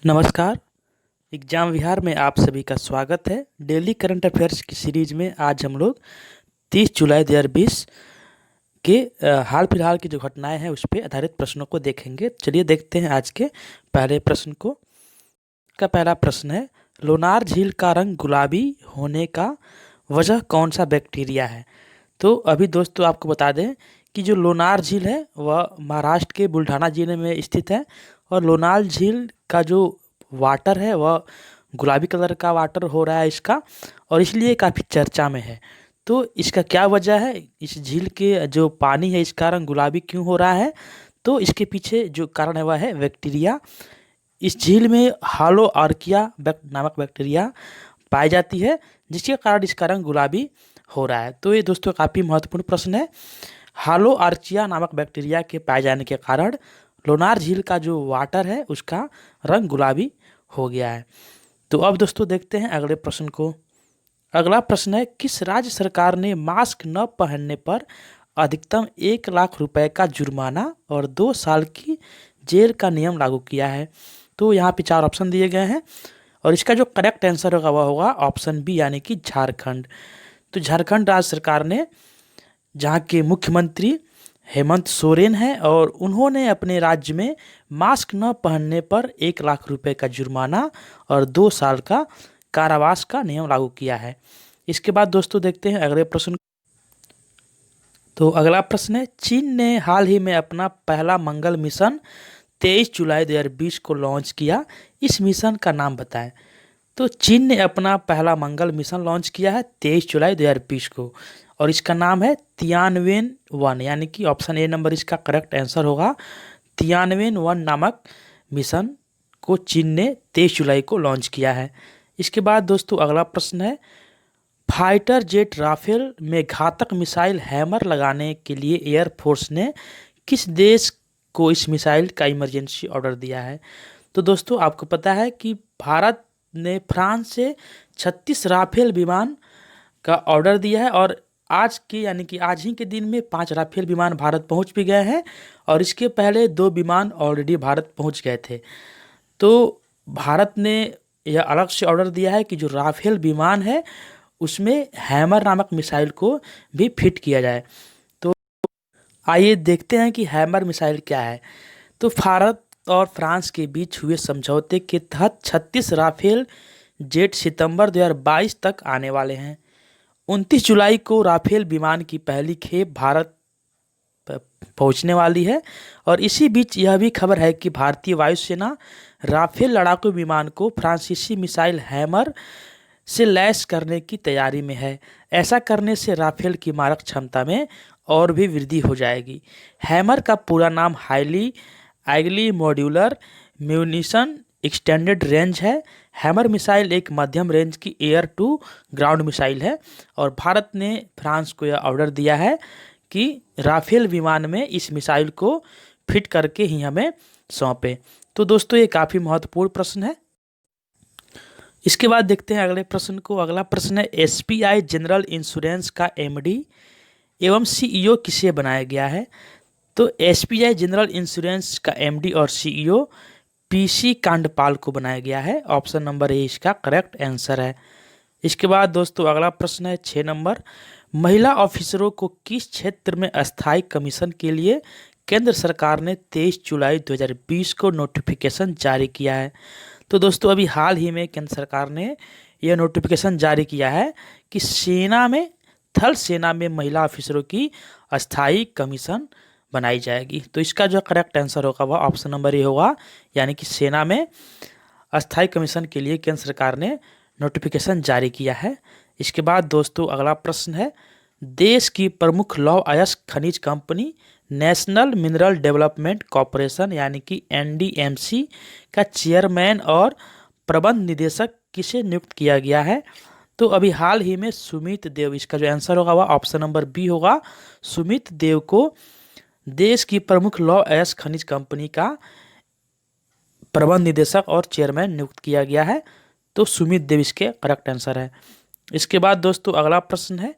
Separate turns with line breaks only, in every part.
नमस्कार। एग्जाम विहार में आप सभी का स्वागत है। डेली करंट अफेयर्स की सीरीज में आज हम लोग 30 जुलाई 2020 के हाल फिलहाल की जो घटनाएं हैं उस पर आधारित प्रश्नों को देखेंगे। चलिए देखते हैं आज के पहले प्रश्न को। का पहला प्रश्न है, लोनार झील का रंग गुलाबी होने का वजह कौन सा बैक्टीरिया है? तो अभी दोस्तों आपको बता दें कि जो लोनार झील है वह महाराष्ट्र के बुल्ढाना जिले में स्थित है और लोनार झील का जो वाटर है वह गुलाबी कलर का वाटर हो रहा है इसका, और इसलिए काफ़ी चर्चा में है। तो इसका क्या वजह है, इस झील के जो पानी है इसका रंग गुलाबी क्यों हो रहा है? तो इसके पीछे जो कारण है वह है बैक्टीरिया। इस झील में हालो आर्किया नामक बैक्टीरिया पाई जाती है जिसके कारण इसका रंग गुलाबी हो रहा है। तो ये दोस्तों काफ़ी महत्वपूर्ण प्रश्न है। हालो आर्चिया नामक बैक्टीरिया के पाए जाने के कारण लोनार झील का जो वाटर है उसका रंग गुलाबी हो गया है। तो अब दोस्तों देखते हैं अगले प्रश्न को। अगला प्रश्न है, किस राज्य सरकार ने मास्क न पहनने पर अधिकतम 1 लाख रुपए का जुर्माना और 2 साल की जेल का नियम लागू किया है? तो यहाँ पे 4 ऑप्शन दिए गए हैं और इसका जो करेक्ट आंसर होगा वह होगा ऑप्शन बी यानी कि झारखंड। तो झारखंड राज्य सरकार ने, जहाँ के मुख्यमंत्री हेमंत सोरेन हैं, और उन्होंने अपने राज्य में मास्क न पहनने पर 1 लाख रुपए का जुर्माना और 2 साल का कारावास का नियम लागू किया है। इसके बाद दोस्तों देखते हैं अगले प्रश्न। तो अगला प्रश्न है, चीन ने हाल ही में अपना पहला मंगल मिशन 23 जुलाई 2020 को लॉन्च किया। इस मिशन का नाम बताएं। तो चीन ने अपना पहला मंगल मिशन लॉन्च किया है 23 जुलाई 2020 को और इसका नाम है तियानवेन-1, यानी कि ऑप्शन ए नंबर इसका करेक्ट आंसर होगा। तियानवेन-1 नामक मिशन को चीन ने 23 जुलाई को लॉन्च किया है। इसके बाद दोस्तों अगला प्रश्न है, फाइटर जेट राफेल में घातक मिसाइल हैमर लगाने के लिए एयरफोर्स ने किस देश को इस मिसाइल का इमरजेंसी ऑर्डर दिया है? तो दोस्तों आपको पता है कि भारत ने फ्रांस से 36 राफेल विमान का ऑर्डर दिया है और आज के यानी कि आज ही के दिन में 5 राफेल विमान भारत पहुंच भी गए हैं और इसके पहले 2 विमान ऑलरेडी भारत पहुंच गए थे। तो भारत ने यह अलग से ऑर्डर दिया है कि जो राफेल विमान है उसमें हैमर नामक मिसाइल को भी फिट किया जाए। तो आइए देखते हैं कि हैमर मिसाइल क्या है। तो भारत और फ्रांस के बीच हुए समझौते के तहत 36 राफेल जेट सितंबर 2022 तक आने वाले हैं। 29 जुलाई को राफेल विमान की पहली खेप भारत पहुंचने वाली है और इसी बीच यह भी खबर है कि भारतीय वायुसेना राफेल लड़ाकू विमान को फ्रांसीसी मिसाइल हैमर से लैस करने की तैयारी में है। ऐसा करने से राफेल की मारक क्षमता में और भी वृद्धि हो जाएगी। हैमर का पूरा नाम highly agile modular munition extended range है। हैमर मिसाइल एक मध्यम रेंज की एयर टू ग्राउंड मिसाइल है और भारत ने फ्रांस को यह ऑर्डर दिया है कि राफेल विमान में इस मिसाइल को फिट करके ही हमें सौंपे। तो दोस्तों ये काफ़ी महत्वपूर्ण प्रश्न है। इसके बाद देखते हैं अगले प्रश्न को। अगला प्रश्न है, एसबीआई जनरल इंश्योरेंस का एमडी एवं सीईओ किसे बनाया गया है? तो एसबीआई जनरल इंश्योरेंस का एमडी और सीईओ पीसी कांडपाल को बनाया गया है। ऑप्शन नंबर ए इसका करेक्ट आंसर है। इसके बाद दोस्तों अगला प्रश्न है 6 नंबर, महिला ऑफिसरों को किस क्षेत्र में अस्थायी कमीशन के लिए केंद्र सरकार ने 23 जुलाई 2020 को नोटिफिकेशन जारी किया है? तो दोस्तों अभी हाल ही में केंद्र सरकार ने यह नोटिफिकेशन जारी किया है कि सेना में, थल सेना में महिला ऑफिसरों की अस्थायी कमीशन बनाई जाएगी। तो इसका जो करेक्ट आंसर होगा वह ऑप्शन नंबर ए होगा, यानी कि सेना में अस्थायी कमीशन के लिए केंद्र सरकार ने नोटिफिकेशन जारी किया है। इसके बाद दोस्तों अगला प्रश्न है, देश की प्रमुख लौह अयस्क खनिज company national mineral development corporation यानी कि एनडीएमसी का चेयरमैन और प्रबंध निदेशक किसे नियुक्त किया गया है? तो अभी हाल ही में सुमित देव, इसका जो आंसर होगा वह ऑप्शन नंबर बी होगा। सुमित देव को देश की प्रमुख लौह अयस्क खनिज कंपनी का प्रबंध निदेशक और चेयरमैन नियुक्त किया गया है। तो सुमित देव इसके करेक्ट आंसर है। इसके बाद दोस्तों अगला प्रश्न है,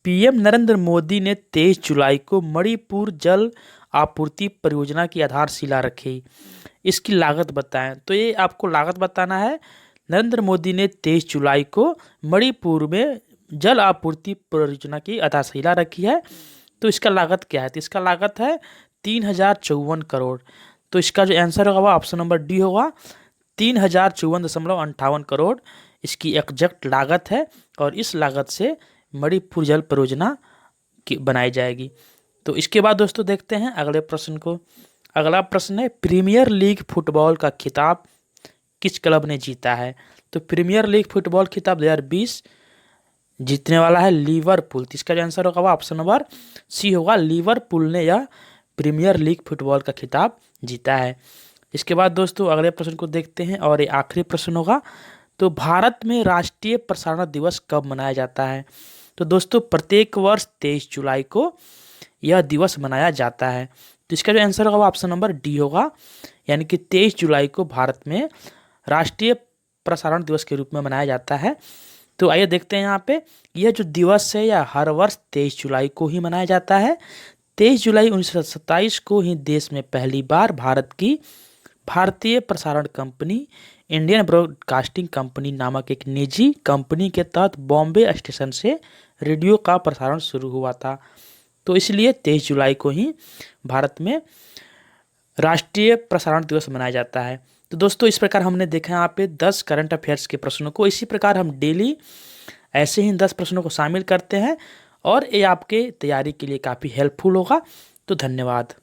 पीएम नरेंद्र मोदी ने 23 जुलाई को मणिपुर जल आपूर्ति परियोजना की आधारशिला रखी। इसकी लागत बताएं। तो ये आपको लागत बताना है। नरेंद्र मोदी ने 23 जुलाई को मणिपुर में जल आपूर्ति परियोजना की आधारशिला रखी है। तो इसका लागत क्या है? तो इसका लागत है 3054 करोड़। तो इसका जो आंसर होगा वो ऑप्शन नंबर डी होगा, 3054.58 करोड़ इसकी एग्जैक्ट लागत है। और इस लागत से मणिपुर जल परियोजना की बनाई जाएगी। तो इसके बाद दोस्तों देखते हैं अगले प्रश्न को। अगला प्रश्न है, प्रीमियर लीग फुटबॉल का खिताब किस क्लब ने जीता है? तो प्रीमियर लीग फुटबॉल खिताब 2020 जीतने वाला है लिवरपूल। तो इसका जो आंसर होगा वो ऑप्शन नंबर सी होगा, लिवरपूल ने यह प्रीमियर लीग फुटबॉल का खिताब जीता है। इसके बाद दोस्तों अगले प्रश्न को देखते हैं और ये आखिरी प्रश्न होगा। तो भारत में राष्ट्रीय प्रसारण दिवस कब मनाया जाता है? तो दोस्तों प्रत्येक वर्ष 23 जुलाई को यह दिवस मनाया जाता है। तो इसका जो आंसर होगा वो ऑप्शन नंबर डी होगा, यानी कि 23 जुलाई को भारत में राष्ट्रीय प्रसारण दिवस के रूप में मनाया जाता है। तो आइए देखते हैं यहाँ पे, यह जो दिवस है यह हर वर्ष 23 जुलाई को ही मनाया जाता है। 23 जुलाई 1927 को ही देश में पहली बार भारत की भारतीय प्रसारण कंपनी इंडियन ब्रॉडकास्टिंग कंपनी नामक एक निजी कंपनी के तहत बॉम्बे स्टेशन से रेडियो का प्रसारण शुरू हुआ था। तो इसलिए 23 जुलाई को ही भारत में राष्ट्रीय प्रसारण दिवस मनाया जाता है। तो दोस्तों इस प्रकार हमने देखा यहाँ पे 10 करंट अफेयर्स के प्रश्नों को। इसी प्रकार हम डेली ऐसे ही 10 प्रश्नों को शामिल करते हैं और ये आपके तैयारी के लिए काफ़ी हेल्पफुल होगा। तो धन्यवाद।